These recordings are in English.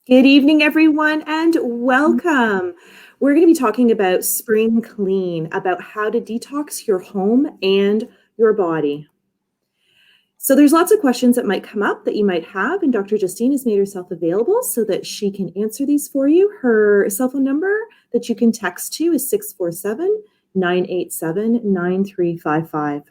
Good evening, everyone, and welcome. We're going to be talking about spring clean, about how to detox your home and your body. So there's lots of questions that might come up that you might have, and Dr. Justine has made herself available so that she can answer these for you. Her cell phone number that you can text to is 647-987-9355.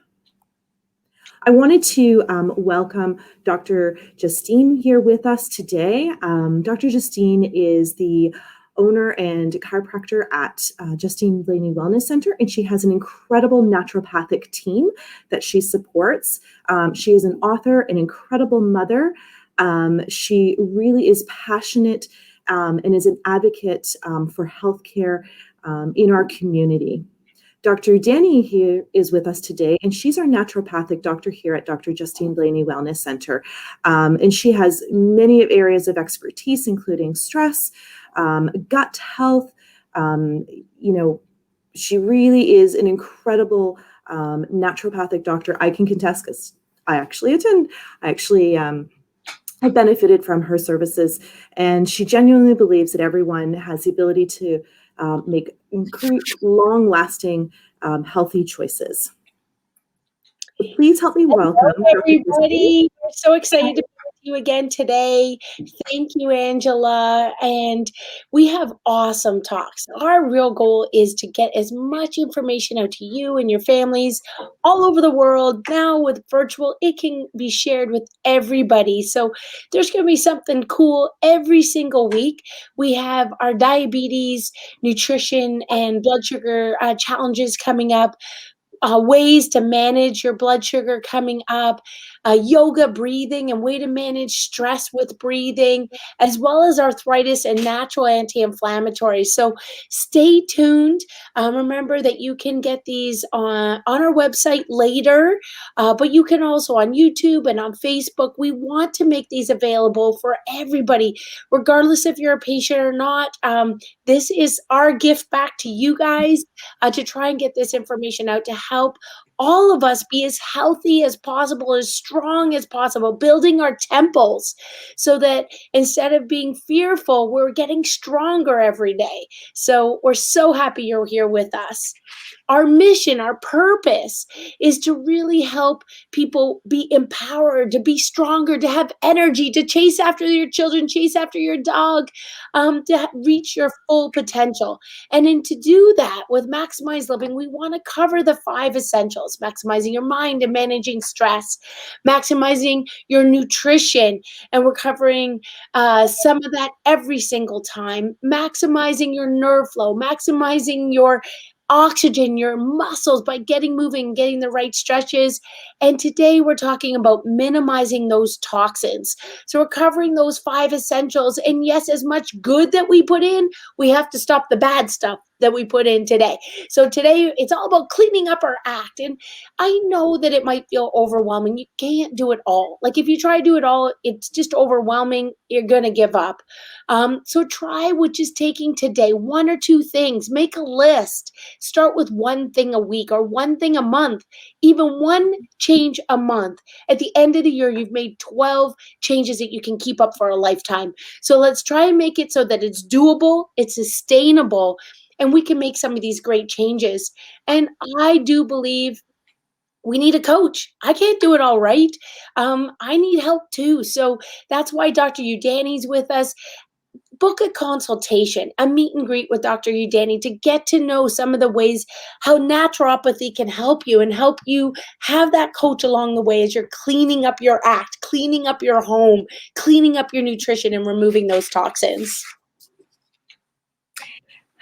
I wanted to welcome Dr. Justine here with us today. Dr. Justine is the owner and chiropractor at Justine Blaney Wellness Center, and she has an incredible naturopathic team that she supports. She is an author, an incredible mother. She really is passionate and is an advocate for healthcare in our community. Dr. Udani here is with us today, and she's our naturopathic doctor here at Dr. Justine Blaney Wellness Center. And she has many areas of expertise, including stress, gut health. She really is an incredible naturopathic doctor. I can contest because I actually attend. I benefited from her services, and she genuinely believes that everyone has the ability to make long-lasting, healthy choices. So please help me welcome. Hello, everybody. We're so excited to be with you again today. Thank you, Angela. And we have awesome talks. Our real goal is to get as much information out to you and your families all over the world. Now with virtual, it can be shared with everybody. So there's going to be something cool every single week. We have our diabetes, nutrition, and blood sugar challenges coming up. Ways to manage your blood sugar coming up, yoga, breathing, and way to manage stress with breathing, as well as arthritis and natural anti-inflammatories. So stay tuned. Remember that you can get these on our website later, but you can also on YouTube and on Facebook. We want to make these available for everybody, regardless if you're a patient or not. This is our gift back to you guys to try and get this information out to help all of us be as healthy as possible, as strong as possible, building our temples so that instead of being fearful, we're getting stronger every day. So we're so happy you're here with us. Our mission, our purpose is to really help people be empowered, to be stronger, to have energy, to chase after your children, chase after your dog, to reach your full potential. And then to do that with Maximize Living, we want to cover the 5 essentials: maximizing your mind and managing stress, maximizing your nutrition, and we're covering some of that every single time, maximizing your nerve flow, maximizing your oxygen, your muscles by getting moving, getting the right stretches. And today we're talking about minimizing those toxins. So we're covering those 5 essentials. And yes, as much good that we put in, we have to stop the bad stuff that we put in today. So today it's all about cleaning up our act. And I know that it might feel overwhelming. You can't do it all. Like if you try to do it all, it's just overwhelming. You're going to give up. So try with just taking today 1 or 2 things. Make a list. Start with 1 thing a week or 1 thing a month, even 1 change a month. At the end of the year, you've made 12 changes that you can keep up for a lifetime. So let's try and make it so that it's doable, it's sustainable, and we can make some of these great changes. And I do believe we need a coach. I can't do it all right. I need help too. So that's why Dr. Udani's with us. Book a consultation, a meet and greet with Dr. Udani to get to know some of the ways how naturopathy can help you and help you have that coach along the way as you're cleaning up your act, cleaning up your home, cleaning up your nutrition, and removing those toxins.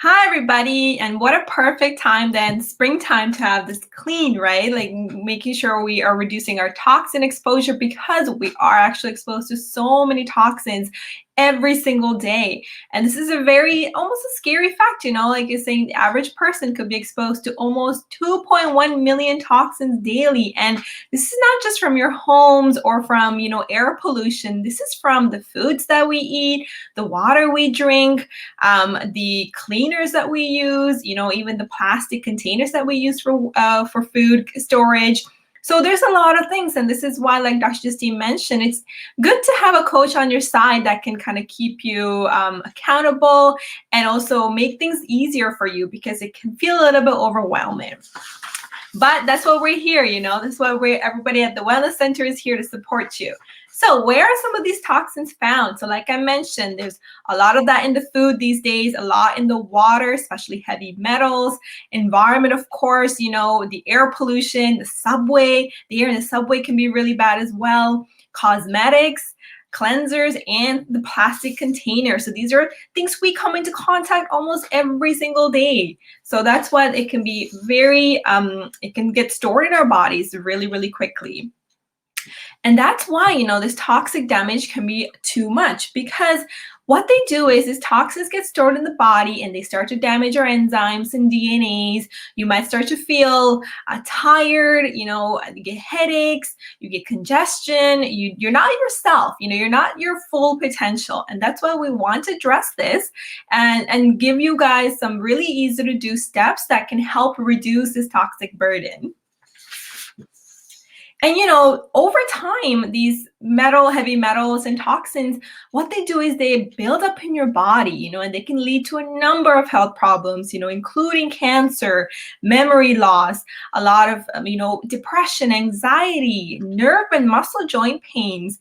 Hi, everybody. And what a perfect time then, springtime, to have this clean, right? Like making sure we are reducing our toxin exposure because we are actually exposed to so many toxins every single day. And this is almost a scary fact, like you're saying, the average person could be exposed to almost 2.1 million toxins daily. And this is not just from your homes or from, air pollution. This is from the foods that we eat, the water we drink, the cleaners that we use, even the plastic containers that we use for food storage. So there's a lot of things, and this is why, like Dr. Justine mentioned, it's good to have a coach on your side that can kind of keep you accountable and also make things easier for you, because it can feel a little bit overwhelming. But that's what we're here, that's why everybody at the Wellness Center is here to support you. So where are some of these toxins found? So like I mentioned, there's a lot of that in the food these days, a lot in the water, especially heavy metals, environment, of course, the air pollution, the air in the subway can be really bad as well, cosmetics, cleansers, and the plastic container. So these are things we come into contact almost every single day. So that's why it can be it can get stored in our bodies really, really quickly. And that's why, this toxic damage can be too much, because what they do is toxins get stored in the body and they start to damage our enzymes and DNAs. You might start to feel tired, you get headaches, you get congestion, you're not yourself, you're not your full potential. And that's why we want to address this and give you guys some really easy to do steps that can help reduce this toxic burden. And, over time, these heavy metals and toxins, what they do is they build up in your body, and they can lead to a number of health problems, including cancer, memory loss, a lot of, depression, anxiety, nerve and muscle joint pains,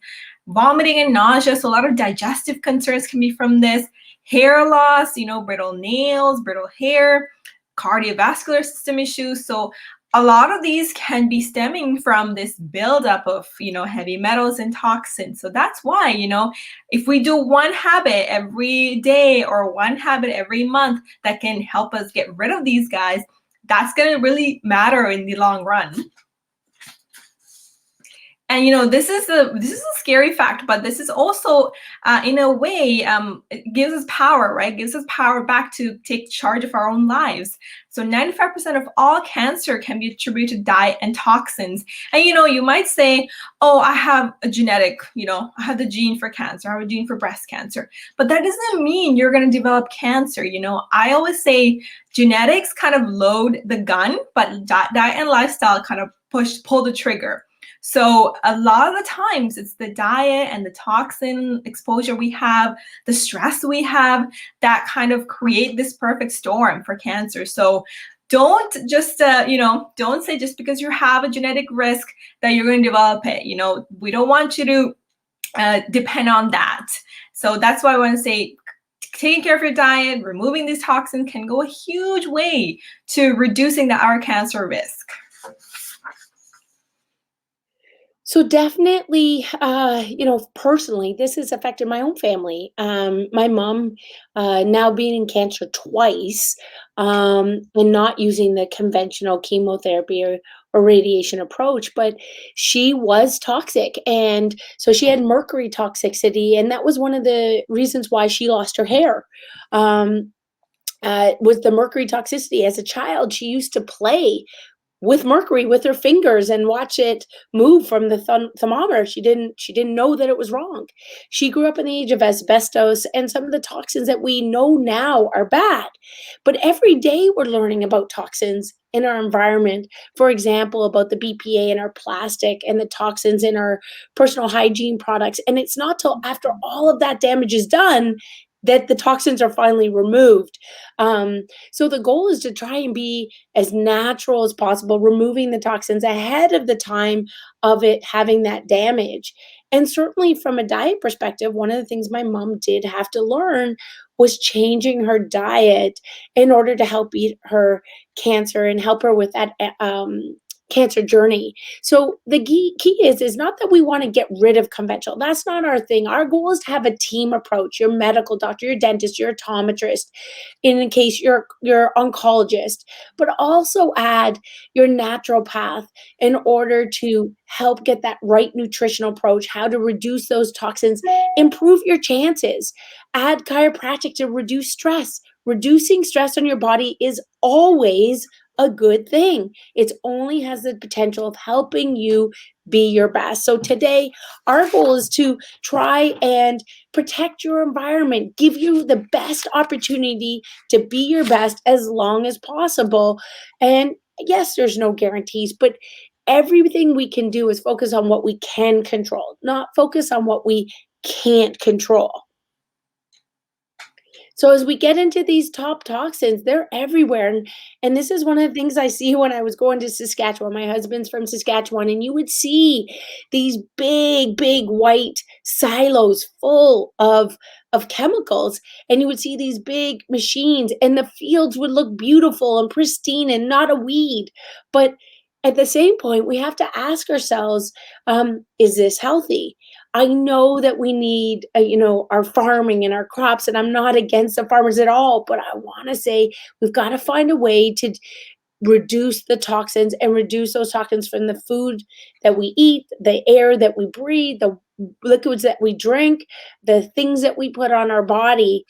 vomiting and nausea. So a lot of digestive concerns can be from this, hair loss, brittle nails, brittle hair, cardiovascular system issues. So a lot of these can be stemming from this buildup of, heavy metals and toxins. So that's why, if we do one habit every day or one habit every month that can help us get rid of these guys, that's going to really matter in the long run. And this is a scary fact, but this is also, in a way, it gives us power, right? Gives us power back to take charge of our own lives. So 95% of all cancer can be attributed to diet and toxins. And you might say, oh, I have a genetic, I have the gene for cancer, I have a gene for breast cancer. But that doesn't mean you're going to develop cancer. I always say genetics kind of load the gun, but diet and lifestyle kind of pull the trigger. So a lot of the times it's the diet and the toxin exposure we have, the stress we have, that kind of create this perfect storm for cancer. So don't just, don't say just because you have a genetic risk that you're going to develop it. We don't want you to depend on that. So that's why I want to say, taking care of your diet, removing these toxins can go a huge way to reducing our cancer risk. So definitely, personally, this has affected my own family. My mom, now being in cancer twice, and not using the conventional chemotherapy or radiation approach, but she was toxic. And so she had mercury toxicity, and that was one of the reasons why she lost her hair. With the mercury toxicity as a child, she used to play with mercury with her fingers and watch it move from the thermometer. She didn't know that it was wrong. She grew up in the age of asbestos and some of the toxins that we know now are bad. But every day we're learning about toxins in our environment. For example, about the BPA in our plastic and the toxins in our personal hygiene products. And it's not till after all of that damage is done that the toxins are finally removed. So the goal is to try and be as natural as possible, removing the toxins ahead of the time of it having that damage. And certainly from a diet perspective, one of the things my mom did have to learn was changing her diet in order to help beat her cancer and help her with that cancer journey. So the key is not that we want to get rid of conventional. That's not our thing. Our goal is to have a team approach. Your medical doctor, your dentist, your optometrist, in case your oncologist, but also add your naturopath in order to help get that right nutritional approach, how to reduce those toxins, improve your chances. Add chiropractic to reduce stress. Reducing stress on your body is always a good thing. It only has the potential of helping you be your best. So today, our goal is to try and protect your environment, give you the best opportunity to be your best as long as possible. And yes, there's no guarantees, but everything we can do is focus on what we can control, not focus on what we can't control. So as we get into these top toxins, they're everywhere. And this is one of the things I see when I was going to Saskatchewan. My husband's from Saskatchewan, and you would see these big, big white silos full of chemicals. And you would see these big machines, and the fields would look beautiful and pristine and not a weed. But at the same point, we have to ask ourselves, is this healthy? I know that we need, our farming and our crops, and I'm not against the farmers at all, but I want to say we've got to find a way to reduce the toxins and reduce those toxins from the food that we eat, the air that we breathe, the liquids that we drink, the things that we put on our body.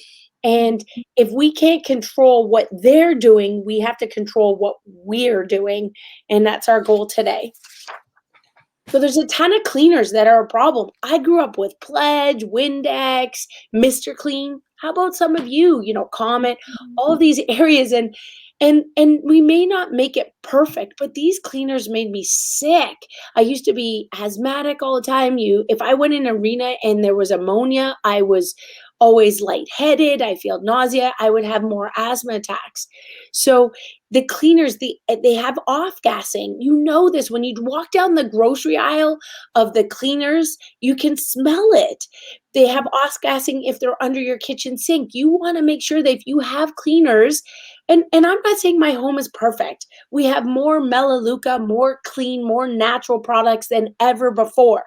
And if we can't control what they're doing, we have to control what we're doing. And that's our goal today. So there's a ton of cleaners that are a problem. I grew up with Pledge, Windex, Mr. Clean. How about some of you, Comet, all of these areas, and we may not make it perfect, but these cleaners made me sick. I used to be asthmatic all the time. If I went in an arena and there was ammonia, I was always lightheaded. I felt nausea. I would have more asthma attacks. So the cleaners, they have off gassing. You know this when you walk down the grocery aisle of the cleaners, you can smell it. They have off gassing if they're under your kitchen sink. You want to make sure that if you have cleaners, and I'm not saying my home is perfect. We have more Melaleuca, more clean, more natural products than ever before.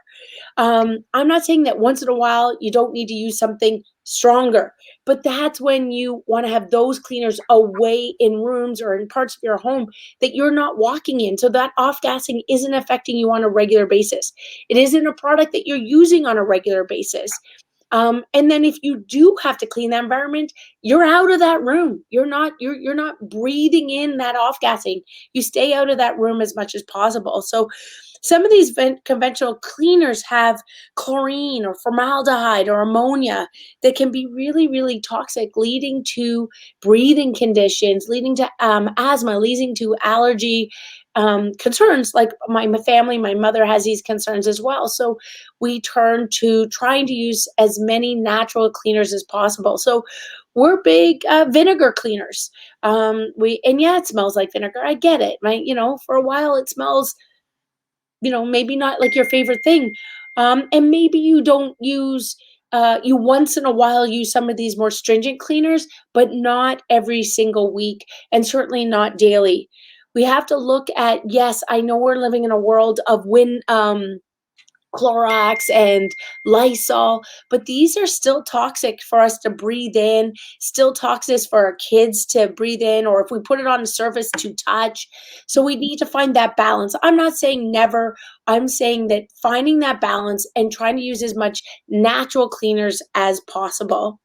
I'm not saying that once in a while you don't need to use something stronger, but that's when you want to have those cleaners away in rooms or in parts of your home that you're not walking in. So that off-gassing isn't affecting you on a regular basis. It isn't a product that you're using on a regular basis. And then if you do have to clean that environment, you're out of that room. You're not breathing in that off-gassing. You stay out of that room as much as possible. So some of these conventional cleaners have chlorine or formaldehyde or ammonia that can be really, really toxic, leading to breathing conditions, leading to asthma, leading to allergy concerns. Like my family, my mother has these concerns as well. So we turn to trying to use as many natural cleaners as possible. So we're big vinegar cleaners. It smells like vinegar. I get it, right? For a while it smells, maybe not like your favorite thing. And maybe you don't use, you once in a while use some of these more stringent cleaners, but not every single week and certainly not daily. We have to look at, yes, I know we're living in a world of Clorox and Lysol, but these are still toxic for us to breathe in, still toxic for our kids to breathe in, or if we put it on a surface to touch. So we need to find that balance. I'm not saying never. I'm saying that finding that balance and trying to use as much natural cleaners as possible.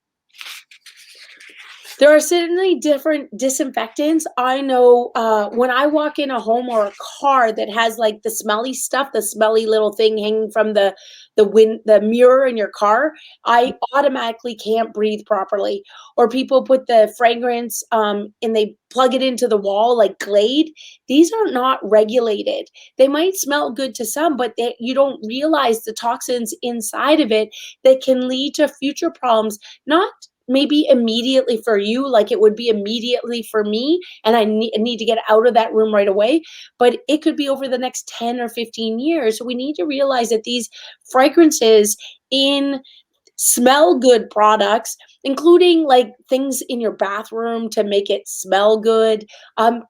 There are certainly different disinfectants. I know when I walk in a home or a car that has like the smelly stuff, the smelly little thing hanging from the mirror in your car, I automatically can't breathe properly. Or people put the fragrance and they plug it into the wall like Glade. These are not regulated. They might smell good to some, but you don't realize the toxins inside of it that can lead to future problems, not maybe immediately for you, like it would be immediately for me, and I need to get out of that room right away, but it could be over the next 10 or 15 years. So we need to realize that these fragrances in smell good products, including like things in your bathroom to make it smell good,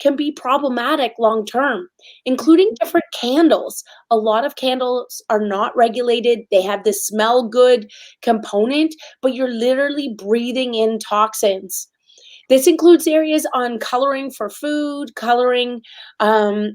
can be problematic long term, including different candles. A lot of candles are not regulated. They have this smell good component, but you're literally breathing in toxins. This includes areas on coloring for food, coloring,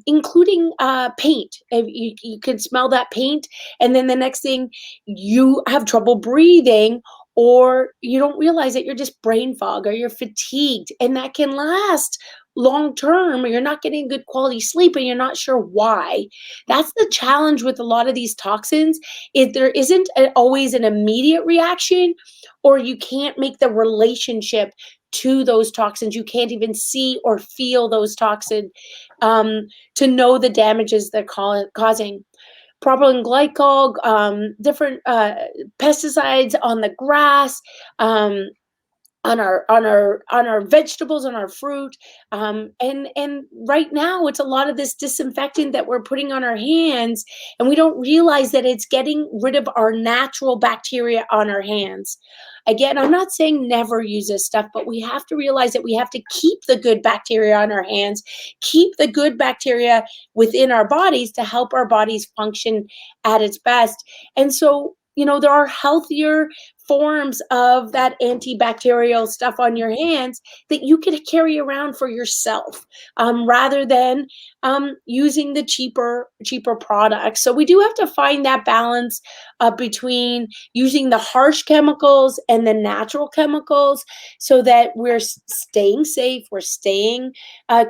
including paint. If you can smell that paint, and then the next thing, you have trouble breathing, or you don't realize that you're just brain fog or you're fatigued, and that can last long term, or you're not getting good quality sleep and you're not sure why. That's the challenge with a lot of these toxins, is there isn't always an immediate reaction, or you can't make the relationship to those toxins. You can't even see or feel those toxins to know the damages they're causing. Propylene glycol, different pesticides on the grass, on our vegetables, on our fruit, and right now it's a lot of this disinfectant that we're putting on our hands, and we don't realize that it's getting rid of our natural bacteria on our hands. Again, I'm not saying never use this stuff, but we have to realize that we have to keep the good bacteria on our hands, keep the good bacteria within our bodies to help our bodies function at its best. And so, there are healthier forms of that antibacterial stuff on your hands that you can carry around for yourself, rather than using the cheaper products. So we do have to find that balance between using the harsh chemicals and the natural chemicals, so that we're staying safe, we're staying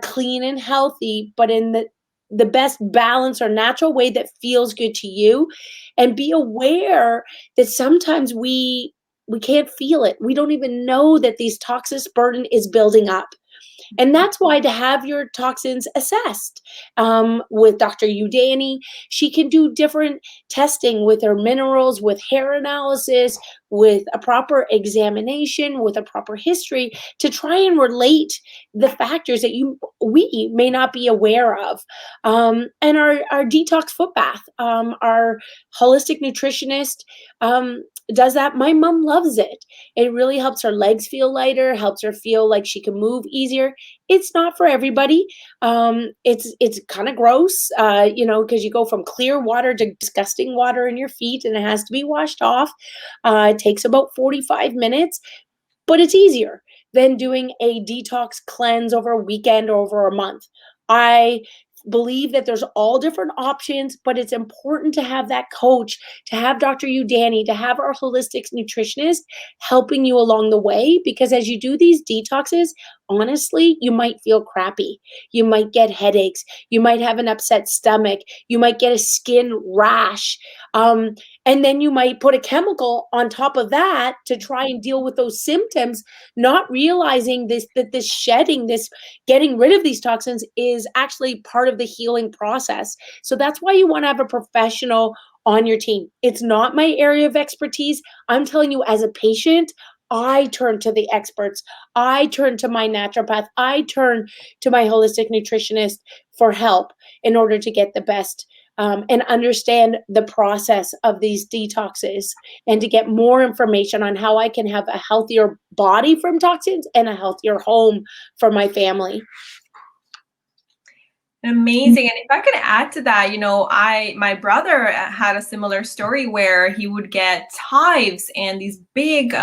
clean and healthy, but in the best balance or natural way that feels good to you. And be aware that sometimes we can't feel it. We don't even know that these toxic burden is building up. And that's why to have your toxins assessed with Dr. Udani, she can do different testing with her minerals, with hair analysis, with a proper examination, with a proper history to try and relate the factors that we may not be aware of. And our detox foot bath, our holistic nutritionist does that. My mom loves it. It really helps her legs feel lighter, helps her feel like she can move easier. It's not for everybody. It's kind of gross, because you go from clear water to disgusting water in your feet, and it has to be washed off. It takes about 45 minutes, but it's easier than doing a detox cleanse over a weekend or over a month. I believe that there's all different options, but it's important to have that coach, to have Dr. Udani, to have our holistic nutritionist helping you along the way, because as you do these detoxes, honestly, you might feel crappy. You might get headaches. You might have an upset stomach. You might get a skin rash. And then you might put a chemical on top of that to try and deal with those symptoms, not realizing that this shedding, this getting rid of these toxins is actually part of the healing process. So that's why you want to have a professional on your team. It's not my area of expertise. I'm telling you, as a patient, I turn to the experts. I turn to my naturopath. I turn to my holistic nutritionist for help in order to get the best and understand the process of these detoxes, and to get more information on how I can have a healthier body from toxins and a healthier home for my family. Amazing. And if I could add to that, my brother had a similar story where he would get hives and these big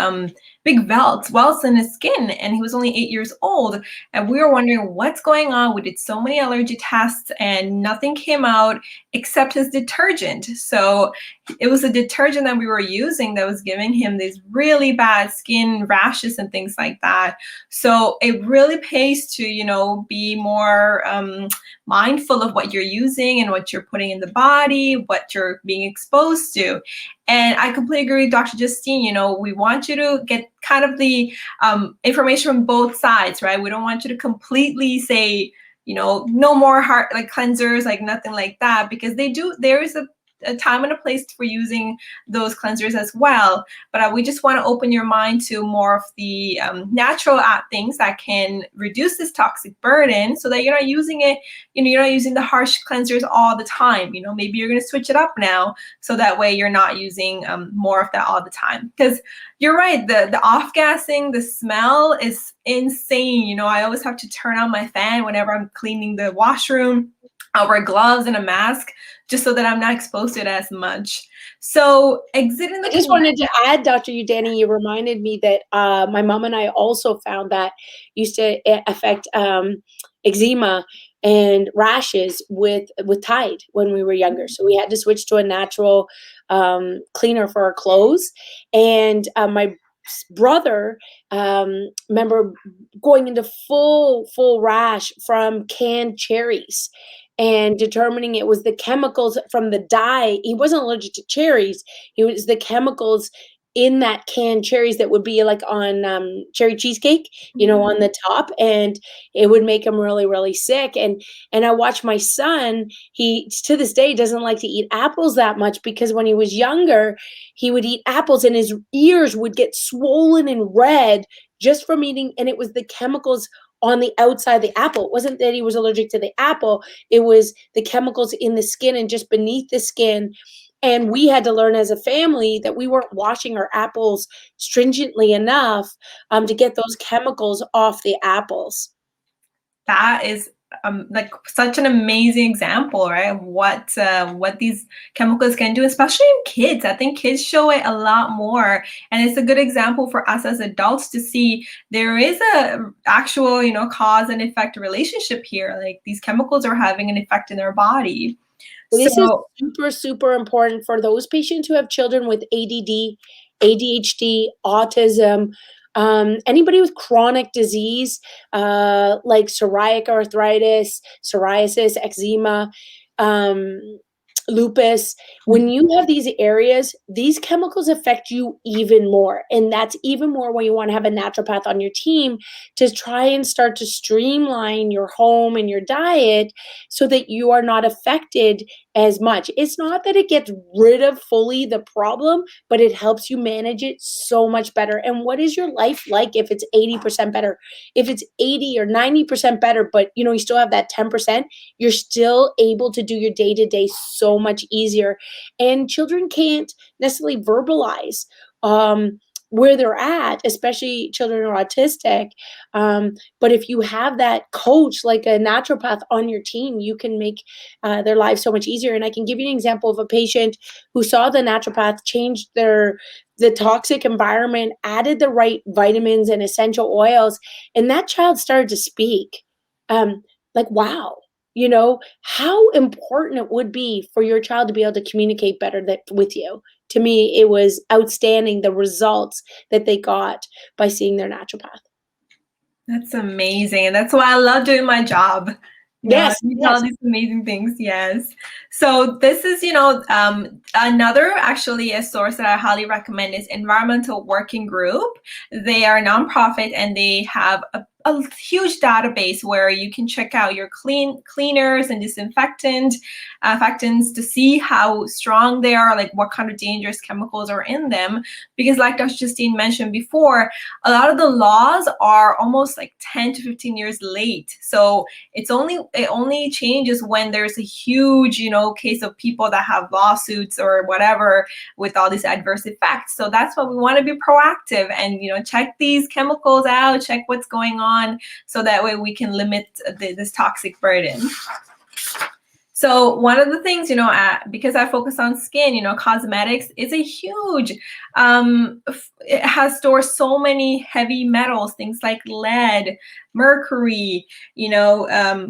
welts in his skin, and he was only 8 years old. And we were wondering what's going on. We did so many allergy tests and nothing came out except his detergent. So it was a detergent that we were using that was giving him these really bad skin rashes and things like that. So it really pays to, be more mindful of what you're using and what you're putting in the body, what you're being exposed to. And I completely agree with Dr. Justine. We want you to get kind of the information from both sides, right? We don't want you to completely say, no more heart like cleansers, like nothing like that, because there is a time and a place for using those cleansers as well. But we just want to open your mind to more of the natural things that can reduce this toxic burden, so that you're not using it, you're not using the harsh cleansers all the time. Maybe you're going to switch it up now, so that way you're not using more of that all the time. Because you're right, the off-gassing, the smell is insane. I always have to turn on my fan whenever I'm cleaning the washroom. I'll wear gloves and a mask just so that I'm not exposed to it as much. So exiting the— I just wanted to add, Dr. Udani, you reminded me that my mom and I also found that used to affect eczema and rashes with Tide when we were younger. So we had to switch to a natural cleaner for our clothes. And my brother, remember going into full rash from canned cherries, and determining it was the chemicals from the dye. He wasn't allergic to cherries. It was the chemicals in that canned cherries that would be like on cherry cheesecake, on the top, and it would make him really, really sick. And I watch my son, he to this day doesn't like to eat apples that much, because when he was younger, he would eat apples and his ears would get swollen and red just from eating, and it was the chemicals on the outside of the apple. It wasn't that he was allergic to the apple, it was the chemicals in the skin and just beneath the skin. And we had to learn as a family that we weren't washing our apples stringently enough to get those chemicals off the apples. That is like such an amazing example, right? Of what these chemicals can do, especially in kids. I think kids show it a lot more, and it's a good example for us as adults to see there is a actual, cause and effect relationship here. Like these chemicals are having an effect in their body. This is So super, super important for those patients who have children with ADD, ADHD, autism, anybody with chronic disease like psoriatic arthritis, psoriasis, eczema, um, lupus. When you have these areas, these chemicals affect you even more. And that's even more when you want to have a naturopath on your team to try and start to streamline your home and your diet so that you are not affected as much. It's not that it gets rid of fully the problem, but it helps you manage it so much better. And what is your life like if it's 80% better? If it's 80 or 90% better, but you still have that 10%, you're still able to do your day-to-day so much easier. And children can't necessarily verbalize where they're at, especially children who are autistic. But if you have that coach, like a naturopath on your team, you can make their lives so much easier. And I can give you an example of a patient who saw the naturopath change the toxic environment, added the right vitamins and essential oils, and that child started to speak. Like, wow, how important it would be for your child to be able to communicate better with you. To me, it was outstanding, the results that they got by seeing their naturopath. that's amazing. And that's why I love doing my job. I Yes, do all yes. these amazing things. Yes. So this is, another actually a source that I highly recommend is Environmental Working Group. They are a nonprofit and they have a huge database where you can check out your cleaners and factants to see how strong they are, like what kind of dangerous chemicals are in them. Because like Dr. Justine mentioned before, a lot of the laws are almost like 10 to 15 years late. So it only changes when there's a huge, case of people that have lawsuits or whatever with all these adverse effects. So that's why we want to be proactive and, check these chemicals out, check what's going on, so that way we can limit this toxic burden. So one of the things, because I focus on skin, cosmetics is a huge, it has stored so many heavy metals, things like lead, mercury,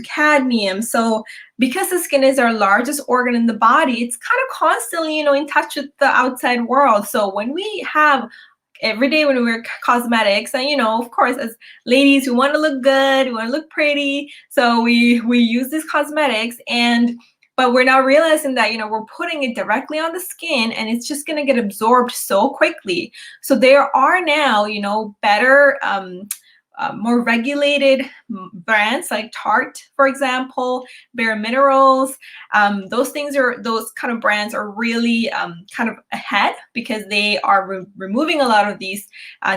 cadmium. So because the skin is our largest organ in the body, it's kind of constantly, in touch with the outside world. So when we have every day when we wear cosmetics, and of course, as ladies, we want to look good, we want to look pretty, so we use these cosmetics, but we're not realizing that we're putting it directly on the skin, and it's just going to get absorbed so quickly. So there are now better more regulated brands like Tarte, for example, Bare Minerals. Those kind of brands are really kind of ahead because they are removing a lot of these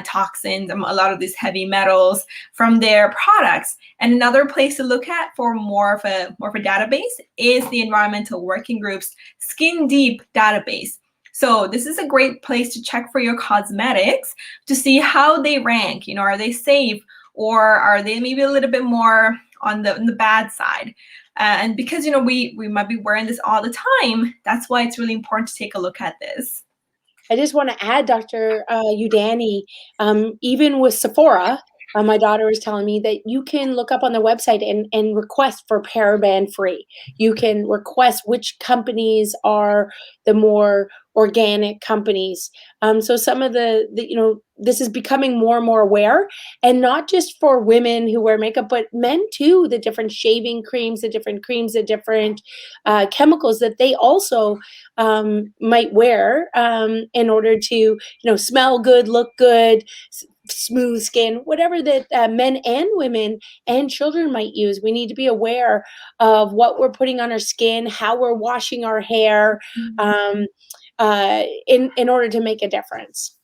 toxins, a lot of these heavy metals from their products. And another place to look at for more of a database is the Environmental Working Group's Skin Deep database. So this is a great place to check for your cosmetics to see how they rank. Are they safe, or are they maybe a little bit more on the bad side? And because we might be wearing this all the time, that's why it's really important to take a look at this. I just want to add, Dr. Udani, even with Sephora, my daughter is telling me that you can look up on the website and request for paraben free. You can request which companies are the more organic companies. So some of this is becoming more and more aware, and not just for women who wear makeup, but men too. The different shaving creams, the different chemicals that they also might wear in order to smell good, look good, smooth skin, whatever that men and women and children might use. We need to be aware of what we're putting on our skin, how we're washing our hair, in order to make a difference.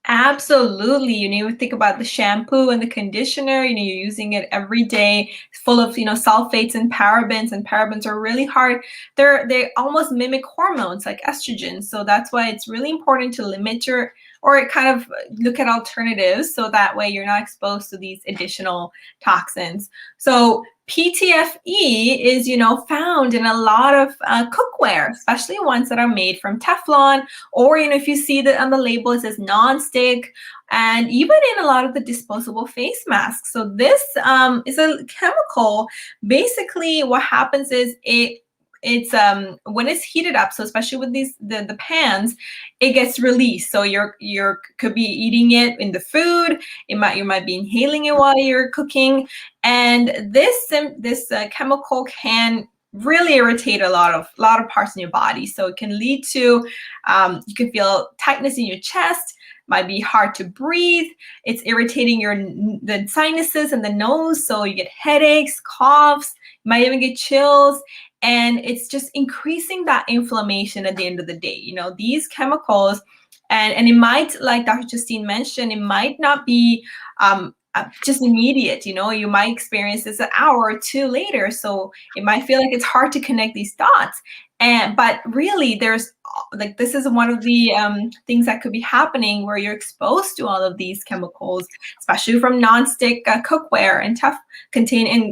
Absolutely. You think about the shampoo and the conditioner, you're using it every day, full of, sulfates and parabens are really hard. They almost mimic hormones like estrogen. So that's why it's really important to limit or kind of look at alternatives so that way you're not exposed to these additional toxins. So PTFE is, found in a lot of cookware, especially ones that are made from Teflon, or, if you see that on the label, it says non-stick, and even in a lot of the disposable face masks. So this is a chemical. Basically, what happens is it's when it's heated up, so especially with the pans, it gets released. So you're could be eating it in the food. You might be inhaling it while you're cooking, and this chemical can really irritate a lot of parts in your body. So it can lead to you can feel tightness in your chest. Might be hard to breathe. It's irritating the sinuses and the nose, so you get headaches, coughs. You might even get chills. And it's just increasing that inflammation at the end of the day. These chemicals, and it might, like Dr. Justine mentioned, it might not be just immediate. You might experience this an hour or two later. So it might feel like it's hard to connect these dots. But really, there's this is one of the things that could be happening where you're exposed to all of these chemicals, especially from nonstick cookware and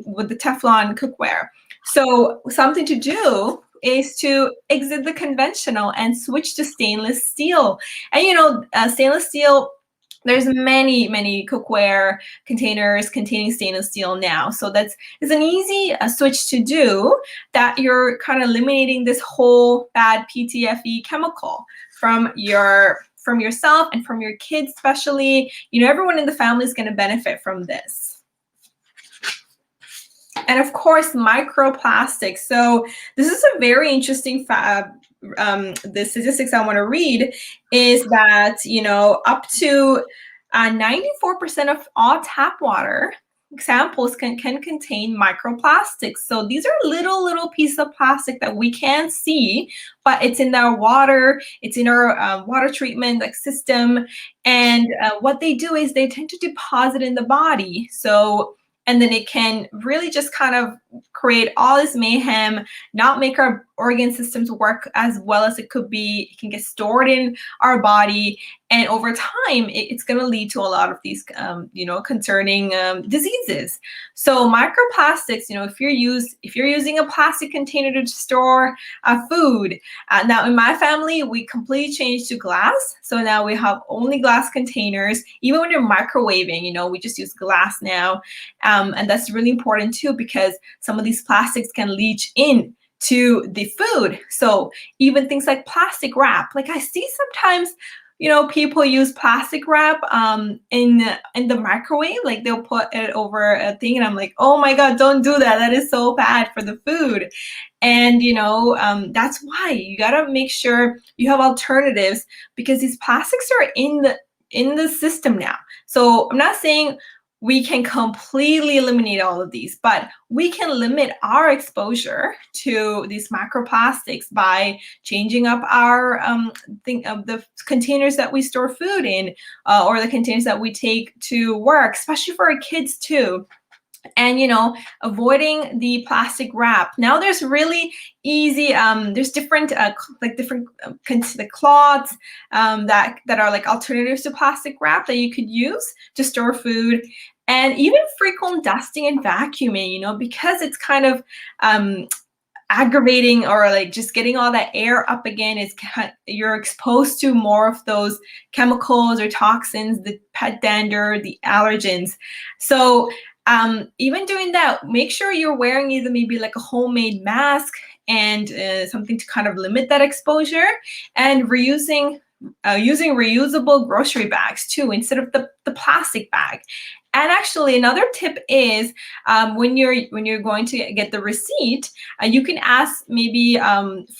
with the Teflon cookware. So something to do is to exit the conventional and switch to stainless steel. And stainless steel, there's many cookware containers containing stainless steel now. So it's an easy switch to do, that you're kind of eliminating this whole bad PTFE chemical from yourself and from your kids especially. Everyone in the family is going to benefit from this. And of course, microplastics. So this is a very interesting the statistics I want to read is that, up to 94% of all tap water samples can contain microplastics. So these are little pieces of plastic that we can't see, but it's in our water, it's in our water treatment system. And what they do is they tend to deposit in the body. And then it can really just kind of create all this mayhem, not make our organ systems work as well as it could be. It can get stored in our body. And over time, it's going to lead to a lot of these, concerning diseases. So microplastics, if you're using a plastic container to store food. Now in my family, we completely changed to glass. So now we have only glass containers. Even when you're microwaving, we just use glass now. And that's really important too, because some of these plastics can leach in to the food. So even things like plastic wrap, like I see sometimes, people use plastic wrap in the microwave, like they'll put it over a thing, and I'm like, oh my God, don't do that. That is so bad for the food. And that's why you gotta make sure you have alternatives, because these plastics are in the system now. So I'm not saying we can completely eliminate all of these, but we can limit our exposure to these microplastics by changing up our the containers that we store food in, or the containers that we take to work, especially for our kids too. And avoiding the plastic wrap. Now there's really easy there's different the cloths that are like alternatives to plastic wrap that you could use to store food. And even frequent dusting and vacuuming, because it's kind of aggravating, or like just getting all that air up again, you're exposed to more of those chemicals or toxins, the pet dander, the allergens. So even doing that, make sure you're wearing either maybe like a homemade mask and something to kind of limit that exposure, and using reusable grocery bags too, instead of the plastic bag. And actually, another tip is when you're going to get the receipt, you can ask maybe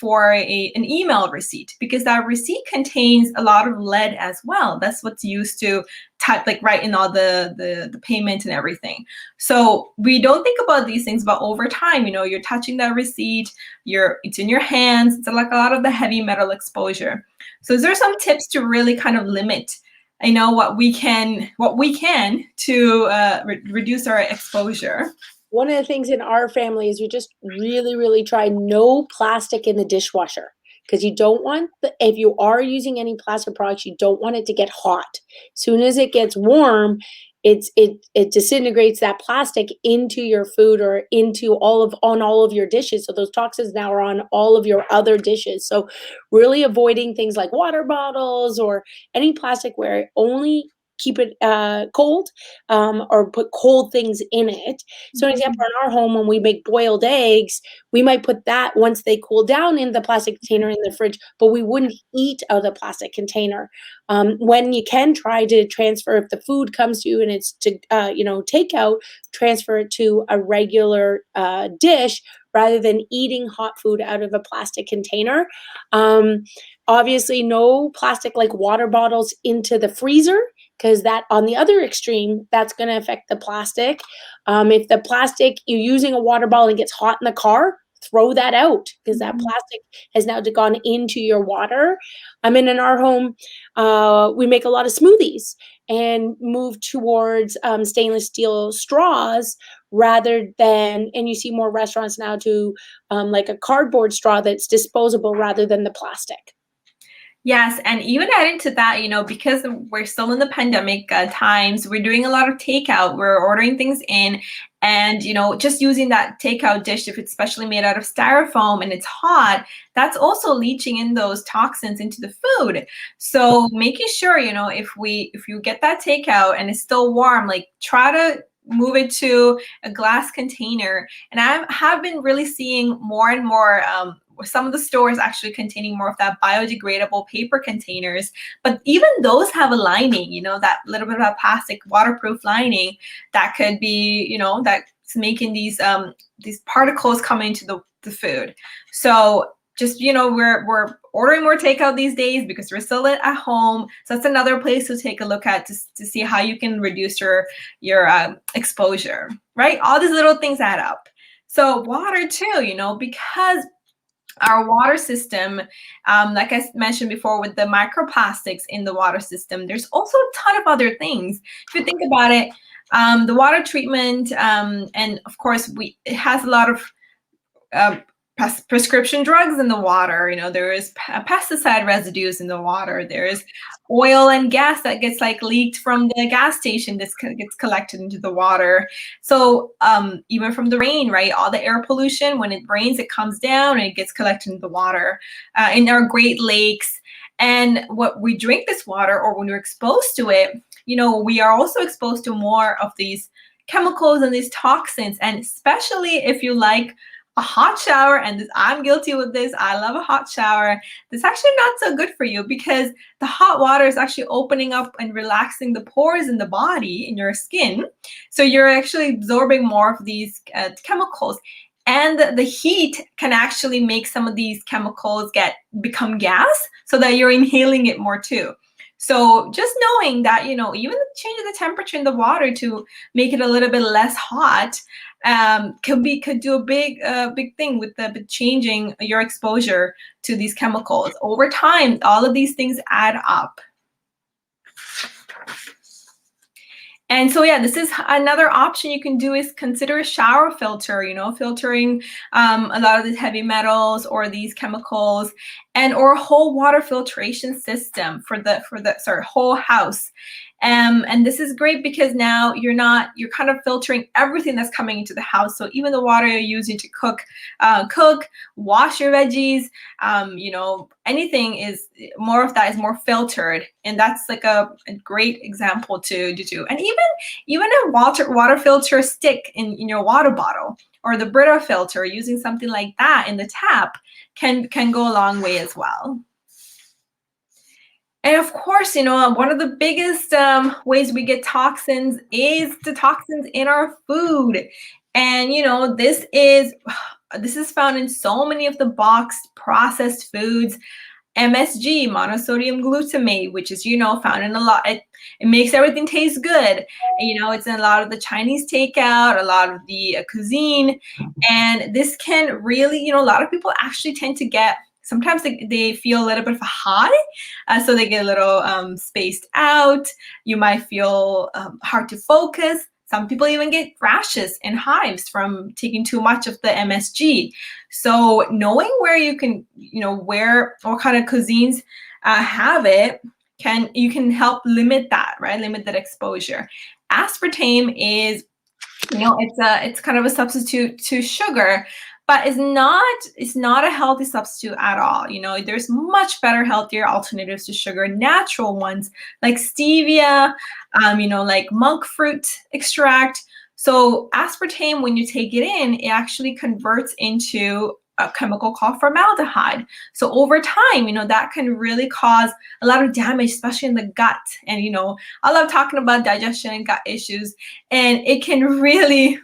for an email receipt, because that receipt contains a lot of lead as well. That's what's used to type, like, write in all the payment and everything. So we don't think about these things, but over time, you're touching that receipt, it's in your hands. It's like a lot of the heavy metal exposure. So is there some tips to really kind of limit, what we can to reduce our exposure? One of the things in our family is we just really, really try no plastic in the dishwasher, because you don't want if you are using any plastic products, you don't want it to get hot. Soon as it gets warm, it disintegrates that plastic into your food or on all of your dishes. So those toxins now are on all of your other dishes. So really avoiding things like water bottles or any plasticware. Only keep it cold, or put cold things in it. So an example, in our home, when we make boiled eggs, we might put that, once they cool down, in the plastic container in the fridge, but we wouldn't eat out of the plastic container. When you can, try to transfer, if the food comes to you and it's to takeout, transfer it to a regular dish rather than eating hot food out of a plastic container. Obviously, no plastic like water bottles into the freezer, because that, on the other extreme, that's going to affect the plastic. If the plastic, you're using a water bottle and gets hot in the car, throw that out, because that plastic has now gone into your water. In our home, we make a lot of smoothies and move towards stainless steel straws rather than, and you see more restaurants now do like a cardboard straw that's disposable rather than the plastic. Yes, and even adding to that, because we're still in the pandemic times, we're doing a lot of takeout. We're ordering things in, and just using that takeout dish, if it's especially made out of styrofoam and it's hot, that's also leaching in those toxins into the food. So making sure, if you get that takeout and it's still warm, like, try to move it to a glass container. And I have been really seeing more and more some of the stores actually containing more of that biodegradable paper containers, but even those have a lining, that little bit of a plastic waterproof lining that could be, that's making these particles come into the food. So just, we're ordering more takeout these days because we're still at home. So that's another place to take a look at to see how you can reduce your exposure, right? All these little things add up. So water too, because our water system, like I mentioned before, with the microplastics in the water system, there's also a ton of other things. If you think about it, the water treatment, and of course, it has a lot of prescription drugs in the water. There is pesticide residues in the water. There is oil and gas that gets leaked from the gas station that gets collected into the water. So even from the rain, right? All the air pollution, when it rains, it comes down and it gets collected into the water. In our Great Lakes, and what we drink this water, or when we're exposed to it, we are also exposed to more of these chemicals and these toxins. And especially if you like a hot shower, and I'm guilty with this, I love a hot shower. This actually not so good for you, because the hot water is actually opening up and relaxing the pores in the body, in your skin. So you're actually absorbing more of these chemicals. And the heat can actually make some of these chemicals become gas, so that you're inhaling it more too. So just knowing that, even changing the temperature in the water to make it a little bit less hot could do a big thing with changing your exposure to these chemicals. Over time, all of these things add up. And so, yeah, this is another option you can do, is consider a shower filter, filtering a lot of these heavy metals or these chemicals, or a whole water filtration system for the whole house. And this is great because now you're kind of filtering everything that's coming into the house. So even the water you're using to cook, wash your veggies, anything is more of that is more filtered. And that's like a great example to do. And even a water filter stick in your water bottle, or the Brita filter, using something like that in the tap can go a long way as well. And of course, one of the biggest ways we get toxins is the toxins in our food. And, this is found in so many of the boxed processed foods. MSG, monosodium glutamate, which is, found in a lot. It makes everything taste good. It's in a lot of the Chinese takeout, a lot of the cuisine. And this can really, a lot of people actually tend to get, sometimes they feel a little bit of a high, so they get a little spaced out. You might feel hard to focus. Some people even get rashes and hives from taking too much of the MSG. So knowing where you can, what kind of cuisines have it, you can help limit that, right? Limit that exposure. Aspartame is, it's kind of a substitute to sugar, but it's not a healthy substitute at all. There's much better, healthier alternatives to sugar, natural ones like stevia, like monk fruit extract. So aspartame, when you take it in, it actually converts into a chemical called formaldehyde. So over time, that can really cause a lot of damage, especially in the gut. And, I love talking about digestion and gut issues, and it can really,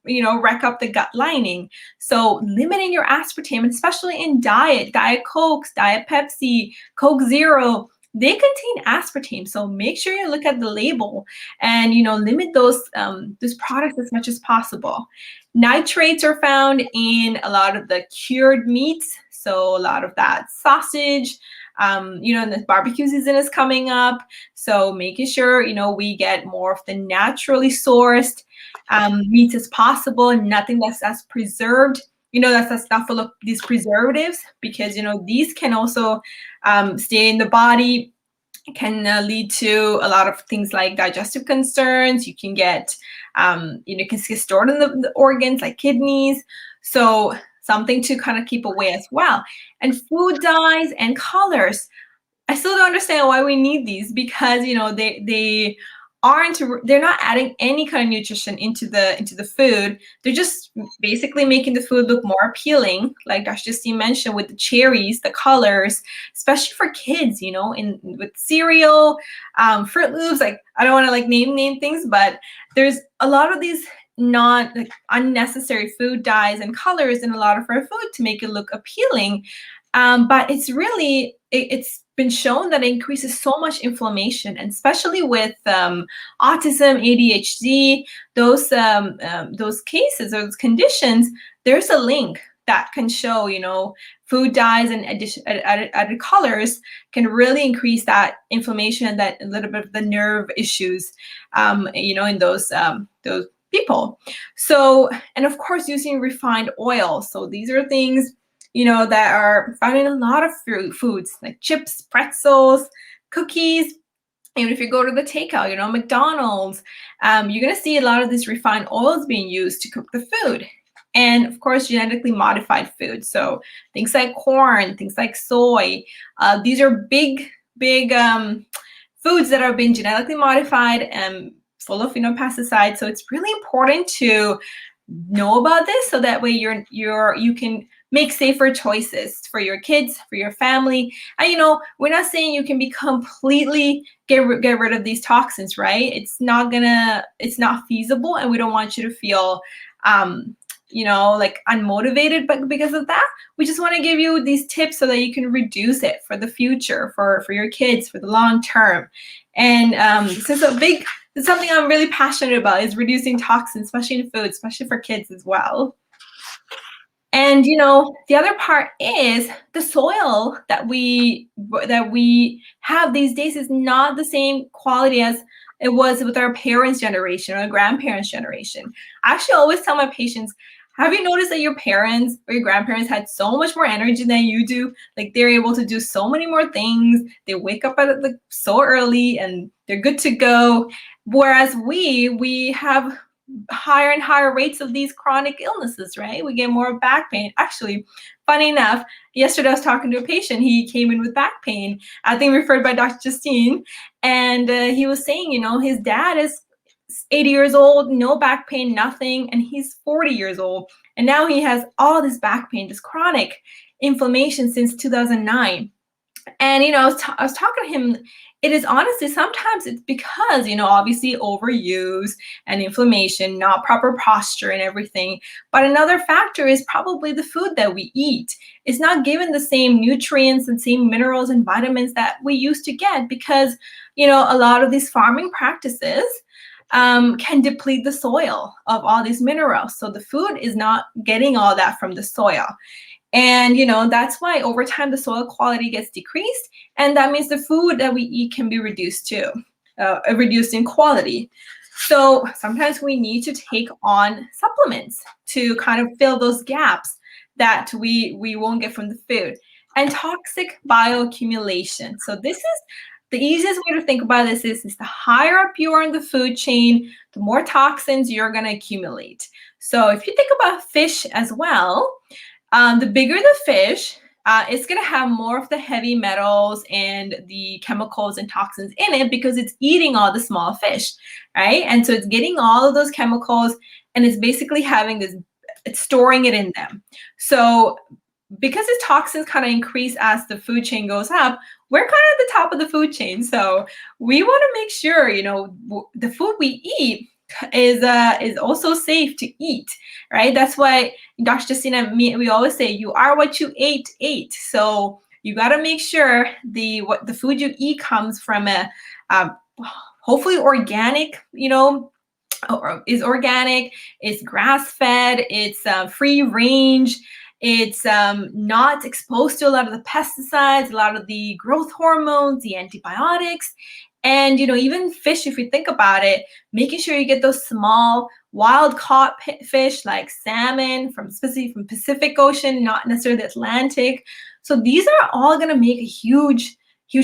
wreck up the gut lining. So limiting your aspartame, especially in Diet Cokes, Diet Pepsi, Coke Zero, they contain aspartame. So make sure you look at the label and, limit those products as much as possible. Nitrates are found in a lot of the cured meats. So a lot of that sausage, and the barbecue season is coming up. So making sure, we get more of the naturally sourced meats as possible, nothing that's preserved. That's not full of these preservatives, because, these can also stay in the body. It can lead to a lot of things like digestive concerns. You can get, can get stored in the organs like kidneys. So something to kind of keep away as well. And food dyes and colors. I still don't understand why we need these, because, they're not adding any kind of nutrition into the food. They're just basically making the food look more appealing, like Dr. Justine mentioned, with the cherries, the colors, especially for kids, with cereal, Fruit Loops. Like, I don't want to name things, but there's a lot of these unnecessary food dyes and colors in a lot of our food to make it look appealing. But it's really, it's been shown that it increases so much inflammation, and especially with autism, ADHD, those cases, those conditions, there's a link that can show, food dyes and added colors can really increase that inflammation and that a little bit of the nerve issues, in those people. So, and of course, using refined oil. So these are things, that are found in a lot of foods like chips, pretzels, cookies. Even if you go to the takeout, McDonald's, you're going to see a lot of these refined oils being used to cook the food. And of course, genetically modified food. So things like corn, things like soy, these are big foods that are being genetically modified and full of pesticides. So it's really important to know about this, so that way you can make safer choices for your kids, for your family. And we're not saying you can be completely get rid of these toxins, right? It's not feasible, and we don't want you to feel unmotivated, but because of that, we just want to give you these tips so that you can reduce it for the future, for your kids, for the long term. And this is something I'm really passionate about, is reducing toxins, especially in food, especially for kids as well. And the other part is the soil that we have these days is not the same quality as it was with our parents' generation or grandparents' generation. I actually always tell my patients, have you noticed that your parents or your grandparents had so much more energy than you do? Like, they're able to do so many more things. They wake up so early and they're good to go. Whereas we have higher and higher rates of these chronic illnesses, right? We get more back pain. Actually, funny enough, yesterday I was talking to a patient. He came in with back pain, I think referred by Dr. Justine. And he was saying, his dad is 80 years old, no back pain, nothing, and he's 40 years old, and now he has all this back pain, this chronic inflammation since 2009. And I was talking to him. It is honestly sometimes it's because obviously overuse and inflammation, not proper posture and everything. But another factor is probably the food that we eat. It's not given the same nutrients and same minerals and vitamins that we used to get, because a lot of these farming practices can deplete the soil of all these minerals. So the food is not getting all that from the soil. And that's why over time the soil quality gets decreased, and that means the food that we eat can be reduced too, reduced in quality. So sometimes we need to take on supplements to kind of fill those gaps that we won't get from the food. And toxic bioaccumulation. So this is the easiest way to think about this is the higher up you are in the food chain, the more toxins you're going to accumulate. So if you think about fish as well, the bigger the fish, it's going to have more of the heavy metals and the chemicals and toxins in it, because it's eating all the small fish, right? And so it's getting all of those chemicals, and it's basically having this, it's storing it in them. So because the toxins kind of increase as the food chain goes up, we're kind of at the top of the food chain. So we want to make sure, the food we eat is also safe to eat, right? That's why Dr. Justine and me, we always say, you are what you ate. So you got to make sure the food you eat comes from a hopefully organic, or is organic, it's grass-fed, it's free range, it's not exposed to a lot of the pesticides, a lot of the growth hormones, the antibiotics. And even fish, if you think about it, making sure you get those small wild caught fish like salmon specifically from Pacific Ocean, not necessarily the Atlantic. So these are all going to make a huge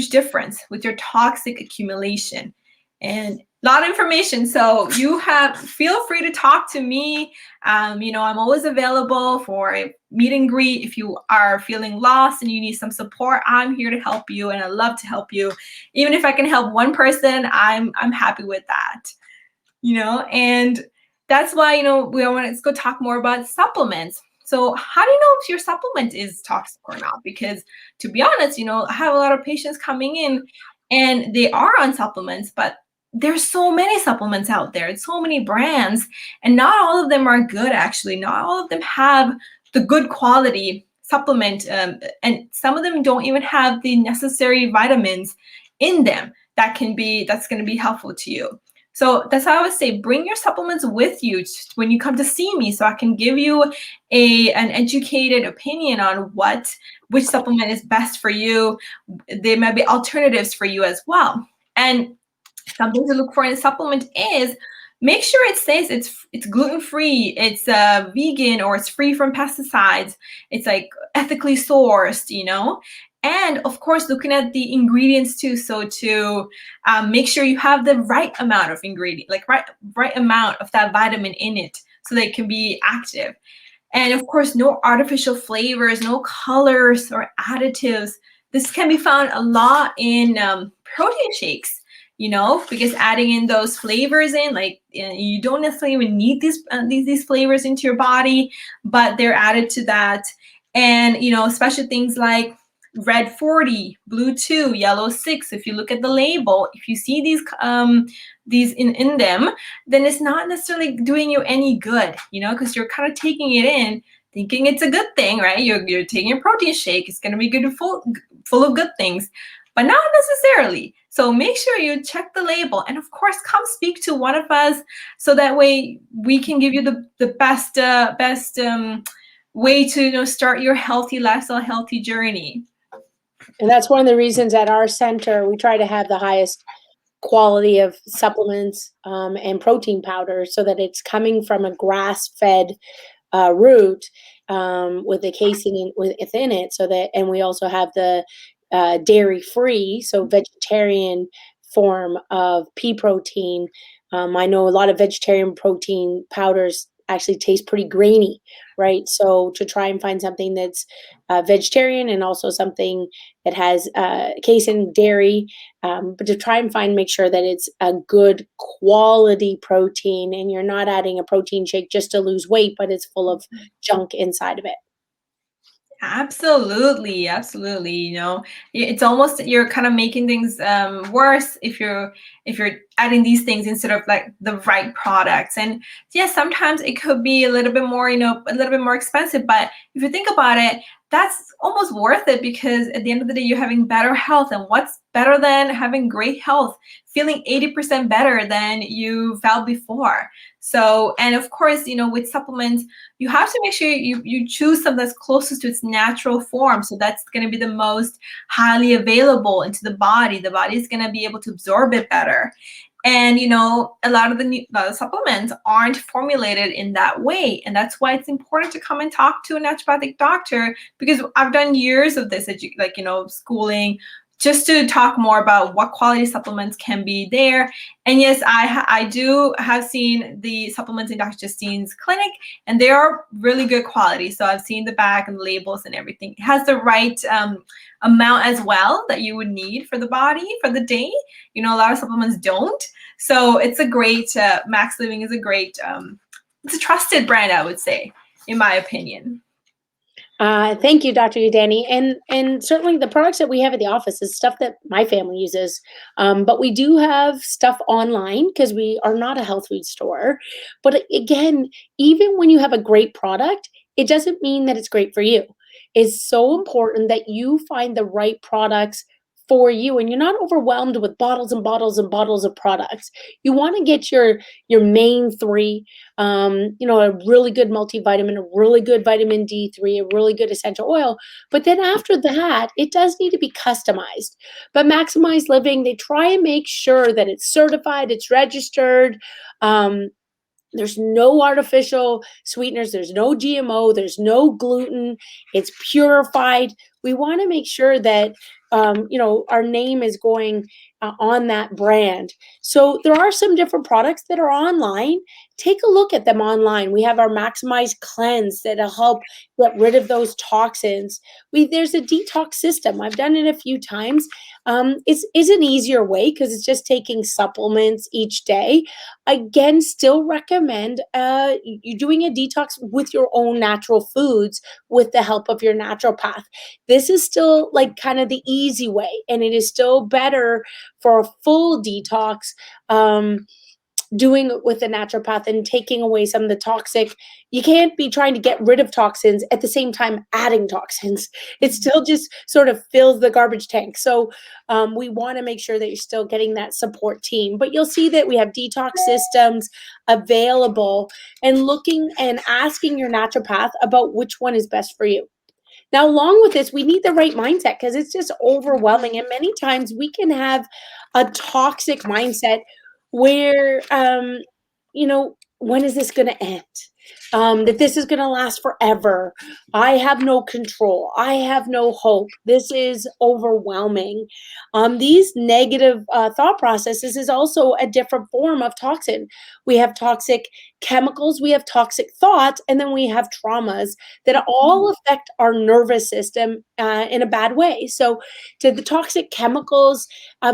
difference with your toxic accumulation. And a lot of information. So feel free to talk to me. I'm always available for a meet and greet. If you are feeling lost and you need some support, I'm here to help you, and I love to help you. Even if I can help one person, I'm happy with that. And that's why, we want to go talk more about supplements. So how do you know if your supplement is toxic or not? Because to be honest, I have a lot of patients coming in and they are on supplements, but there's so many supplements out there. It's so many brands, and not all of them are good, actually. Not all of them have the good quality supplement, and some of them don't even have the necessary vitamins in them that's going to be helpful to you. So that's how I would say, bring your supplements with you when you come to see me, so I can give you an educated opinion on which supplement is best for you. There might be alternatives for you as well. And something to look for in a supplement is make sure it says it's gluten-free, it's vegan, or it's free from pesticides, it's like ethically sourced, And of course, looking at the ingredients too. So to make sure you have the right amount of ingredient, like right amount of that vitamin in it, so that it can be active. And of course, no artificial flavors, no colors or additives. This can be found a lot in protein shakes. Because adding in those flavors in, like, you don't necessarily even need these flavors into your body, but they're added to that. And especially things like red 40, blue 2, yellow 6. If you look at the label, if you see these in them, then it's not necessarily doing you any good, because you're kind of taking it in, thinking it's a good thing, right? You're taking a protein shake, it's going to be good, full of good things, but not necessarily. So make sure you check the label, and of course, come speak to one of us, so that way we can give you the best way to start your healthy lifestyle, healthy journey. And that's one of the reasons at our center we try to have the highest quality of supplements and protein powder, so that it's coming from a grass-fed root with the casein within it. So that, and we also have the dairy-free, so vegetarian form of pea protein. I know a lot of vegetarian protein powders actually taste pretty grainy, right? So to try and find something that's vegetarian and also something that has casein, dairy, but to try and make sure that it's a good quality protein and you're not adding a protein shake just to lose weight, but it's full of junk inside of it. Absolutely, absolutely. It's almost you're kind of making things worse if you're adding these things instead of like the right products. And yes, sometimes it could be a little bit more, a little bit more expensive. But if you think about it, that's almost worth it because at the end of the day, you're having better health. And what's better than having great health? Feeling 80% better than you felt before. So, and of course, with supplements, you have to make sure you choose something that's closest to its natural form. So that's going to be the most highly available into the body. The body is going to be able to absorb it better. And a lot of the supplements aren't formulated in that way, and that's why it's important to come and talk to a naturopathic doctor. Because I've done years of this, schooling, just to talk more about what quality supplements can be there. And yes, I do have seen the supplements in Dr. Justine's clinic, and they are really good quality. So I've seen the back and the labels and everything. It has the right amount as well that you would need for the body for the day. A lot of supplements don't. So it's a great, Max Living is a great, it's a trusted brand, I would say, in my opinion. Thank you, Dr. Udani. And certainly the products that we have at the office is stuff that my family uses. But we do have stuff online because we are not a health food store. But again, even when you have a great product, it doesn't mean that it's great for you. It's so important that you find the right products for you and you're not overwhelmed with bottles and bottles and bottles of products. You want to get your main three, a really good multivitamin, a really good vitamin D3, a really good essential oil. But then after that, it does need to be customized. But Maximize Living, they try and make sure that it's certified, it's registered. There's no artificial sweeteners. There's no GMO. There's no gluten. It's purified. We want to make sure that, our name is going on that brand. So there are some different products that are online. Take a look at them online. We have our Maximize Cleanse that'll help get rid of those toxins. There's a detox system. I've done it a few times. It's an easier way because it's just taking supplements each day. Again, still recommend you doing a detox with your own natural foods with the help of your naturopath. This is still like kind of the easy way, and it is still better for a full detox. Doing it with a naturopath and taking away some of the toxic. You can't be trying to get rid of toxins at the same time adding toxins. It still just sort of fills the garbage tank. So we want to make sure that you're still getting that support team. But you'll see that we have detox systems available and looking and asking your naturopath about which one is best for you. Now, along with this, we need the right mindset because it's just overwhelming. And many times we can have a toxic mindset where, when is this going to end? That this is going to last forever. I have no control. I have no hope. This is overwhelming. These negative thought processes is also a different form of toxin. We have toxic chemicals, we have toxic thoughts, and then we have traumas that all affect our nervous system in a bad way. So, the toxic chemicals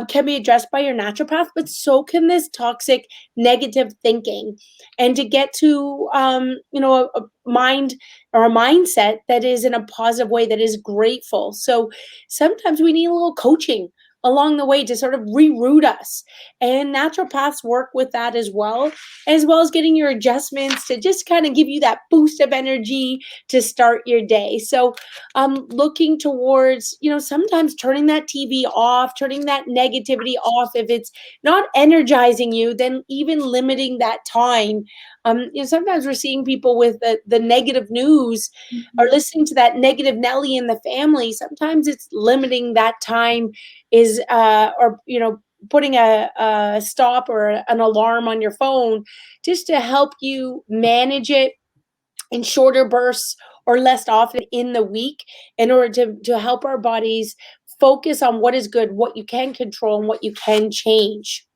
can be addressed by your naturopath, but so can this toxic negative thinking. And to get to a mind or a mindset that is in a positive way, that is grateful. So sometimes we need a little coaching along the way to sort of reroute us. And naturopaths work with that as well as getting your adjustments to just kind of give you that boost of energy to start your day. So looking towards, sometimes turning that TV off, turning that negativity off. If it's not energizing you, then even limiting that time. Sometimes we're seeing people with the negative news or listening to that negative Nelly in the family. Sometimes it's limiting that time is putting a stop or an alarm on your phone just to help you manage it in shorter bursts or less often in the week in order to help our bodies focus on what is good, what you can control, and what you can change.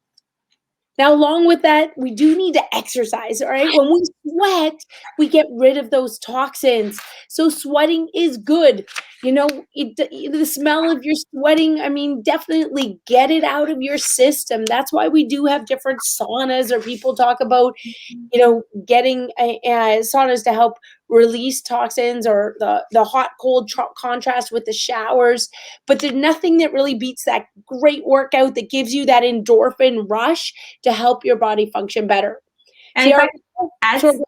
Now, along with that, we do need to exercise, all right? When we sweat, we get rid of those toxins. So sweating is good. You know, the smell of your sweating, I mean, definitely get it out of your system. That's why we do have different saunas, or people talk about, getting saunas to help release toxins, or the hot cold contrast with the showers. But there's nothing that really beats that great workout that gives you that endorphin rush to help your body function better. And See, if I add, sorry,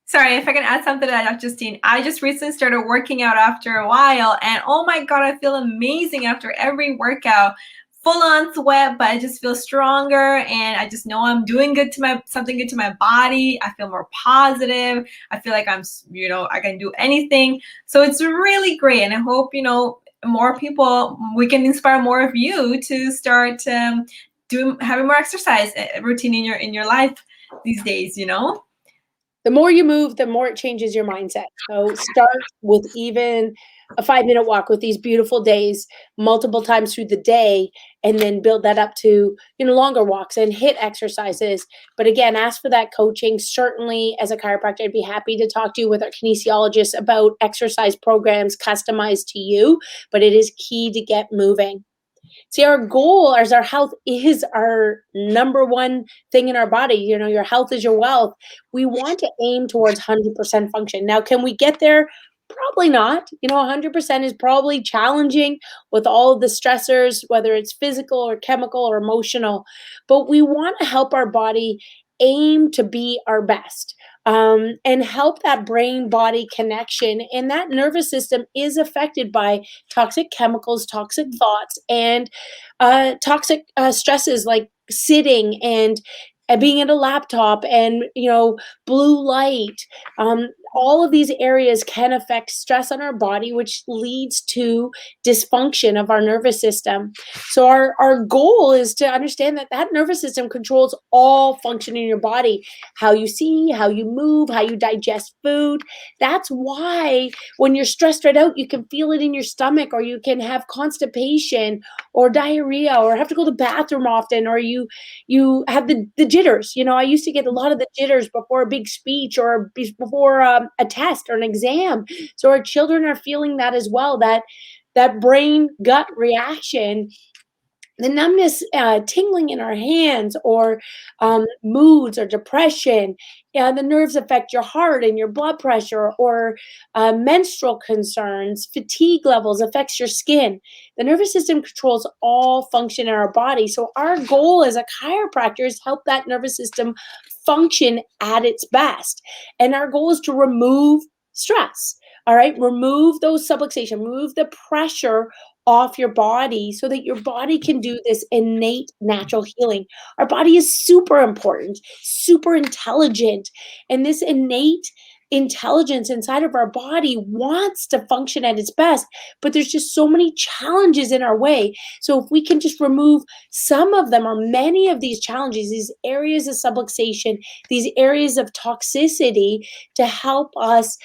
sorry, if I can add something to that, Justine, I just recently started working out after a while, and oh my God, I feel amazing after every workout. Full on sweat, but I just feel stronger, and I just know I'm doing something good to my body. I feel more positive. I feel like I can do anything. So it's really great, and I hope more people, we can inspire more of you to start having more exercise routine in your life these days. the more you move, the more it changes your mindset. So start with even a 5-minute walk with these beautiful days multiple times through the day, and then build that up to longer walks and hit exercises. But again, ask for that coaching. Certainly, as a chiropractor, I'd be happy to talk to you with our kinesiologist about exercise programs customized to you. But it is key to get moving. See, our goal as our health is our number one thing in our body. Your health is your wealth. We want to aim towards 100% function. Now, can we get there? Probably not. 100% is probably challenging with all of the stressors, whether it's physical or chemical or emotional. But we want to help our body aim to be our best, and help that brain body connection. And that nervous system is affected by toxic chemicals, toxic thoughts, and toxic stresses like sitting and being at a laptop, and blue light. All of these areas can affect stress on our body, which leads to dysfunction of our nervous system. So our goal is to understand that nervous system controls all function in your body: how you see, how you move, how you digest food. That's why when you're stressed right out, you can feel it in your stomach, or you can have constipation or diarrhea, or have to go to the bathroom often, or you have the jitters. I used to get a lot of the jitters before a big speech, or before a test or an exam. So our children are feeling that as well, that brain gut reaction, the numbness, tingling in our hands, or moods or depression. The nerves affect your heart and your blood pressure, or menstrual concerns, fatigue levels affects your skin. The nervous system controls all function in our body. So our goal as a chiropractor is help that nervous system function at its best. And our goal is to remove stress. All right, remove those subluxation, remove the pressure off your body, so that your body can do this innate natural healing. Our body is super important, super intelligent, and this innate intelligence inside of our body wants to function at its best, but there's just so many challenges in our way. So if we can just remove some of them, or many of these challenges, these areas of subluxation, these areas of toxicity, to help us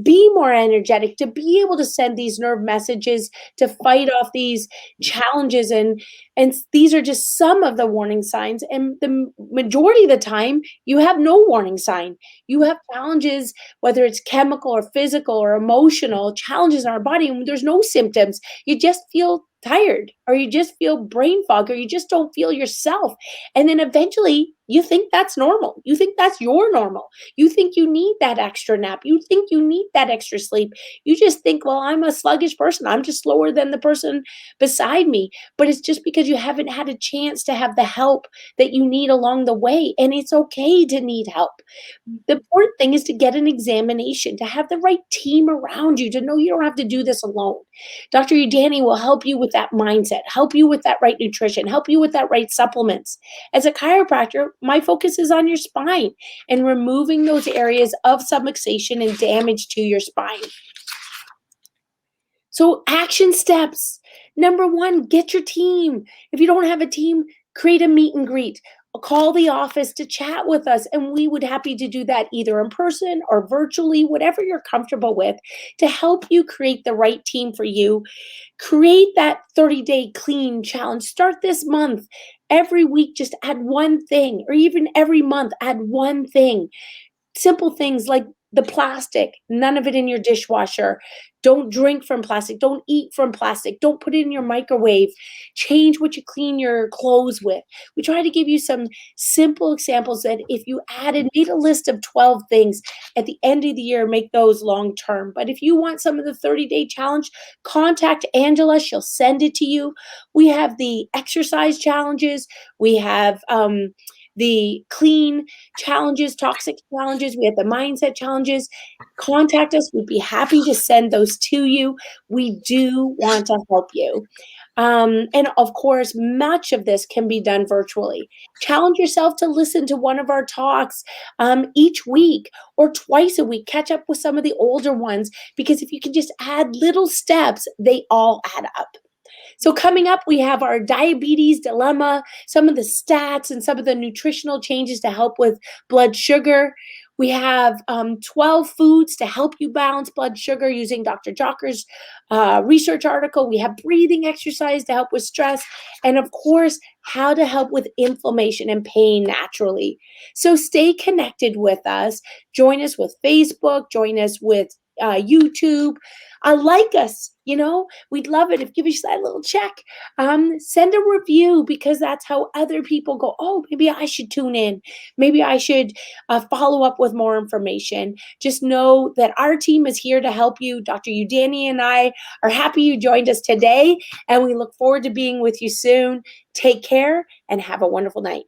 be more energetic, to be able to send these nerve messages to fight off these challenges. And these are just some of the warning signs. And the majority of the time, you have no warning sign. You have challenges, whether it's chemical or physical or emotional challenges in our body, and there's no symptoms. You just feel tired, or you just feel brain fog, or you just don't feel yourself. And then eventually you think that's normal. You think that's your normal. You think you need that extra nap. You think you need that extra sleep. You just think, well, I'm a sluggish person. I'm just slower than the person beside me. But it's just because you haven't had a chance to have the help that you need along the way. And it's okay to need help. The important thing is to get an examination, to have the right team around you, to know you don't have to do this alone. Dr. Udani will help you with that mindset, help you with that right nutrition, help you with that right supplements. As a chiropractor, my focus is on your spine and removing those areas of subluxation and damage to your spine. So action steps. Number one, get your team. If you don't have a team, create a meet and greet. Call the office to chat with us, and we would happy to do that either in person or virtually, whatever you're comfortable with, to help you create the right team for you. Create that 30-day clean challenge. Start this month. Every week, just add one thing, or even every month, add one thing. Simple things like the plastic, none of it in your dishwasher. Don't drink from plastic. Don't eat from plastic. Don't put it in your microwave. Change what you clean your clothes with. We try to give you some simple examples that if you added, made a list of 12 things at the end of the year, make those long term. But if you want some of the 30-day challenge, contact Angela. She'll send it to you. We have the exercise challenges. We have the clean challenges, toxic challenges. We have the mindset challenges. Contact us. We'd be happy to send those to you. We do want to help you. And of course, much of this can be done virtually. Challenge yourself to listen to one of our talks each week or twice a week. Catch up with some of the older ones, because if you can just add little steps, they all add up. So coming up, we have our diabetes dilemma, some of the stats and some of the nutritional changes to help with blood sugar. We have 12 foods to help you balance blood sugar using Dr. Jocker's research article. We have breathing exercise to help with stress. And of course, how to help with inflammation and pain naturally. So stay connected with us. Join us with Facebook. Join us with YouTube. Like us, we'd love it if give us that little check. Send a review, because that's how other people go, oh, maybe I should tune in. Maybe I should follow up with more information. Just know that our team is here to help you. Dr. Udani and I are happy you joined us today, and we look forward to being with you soon. Take care and have a wonderful night.